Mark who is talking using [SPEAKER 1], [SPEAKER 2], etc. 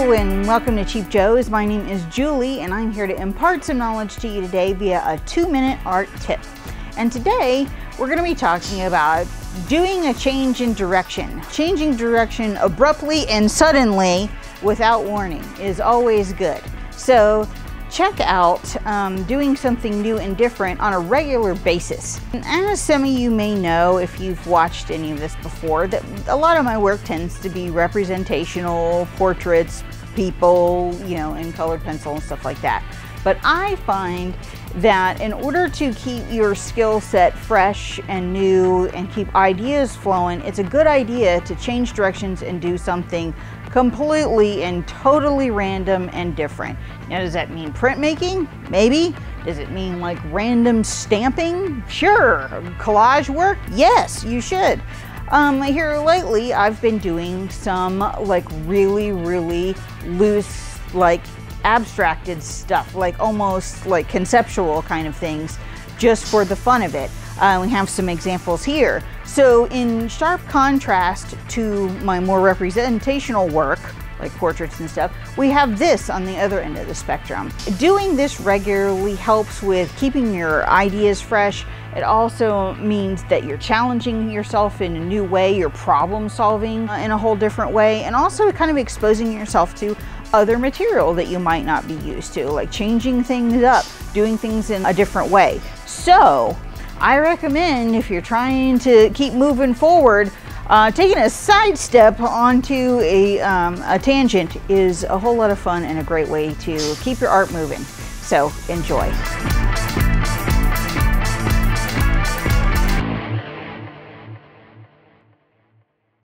[SPEAKER 1] Hello and welcome to Cheap Joe's. My name is Julie and I'm here to impart some knowledge to you today via a 2-minute art tip. And today we're going to be talking about doing a change in direction. Changing direction abruptly and suddenly without warning is always good. So check out doing something new and different on a regular basis. And as some of you may know, if you've watched any of this before, that a lot of my work tends to be representational, portraits, people, you know, in colored pencil and stuff like that. But I find that in order to keep your skill set fresh and new and keep ideas flowing, it's a good idea to change directions and do something completely and totally random and different. Now, does that mean printmaking? Maybe. Does it mean like random stamping? Sure. Collage work? Yes, you should. Here lately, I've been doing some like really loose, like abstracted stuff, like almost like conceptual kind of things, just for the fun of it. We have some examples here. So in sharp contrast to my more representational work, like portraits and stuff, we have this on the other end of the spectrum. Doing this regularly helps with keeping your ideas fresh. It also means that you're challenging yourself in a new way, you're problem solving in a whole different way, and also kind of exposing yourself to other material that you might not be used to, like changing things up, doing things in a different way. So I recommend, if you're trying to keep moving forward, taking a sidestep onto a tangent is a whole lot of fun and a great way to keep your art moving. So enjoy.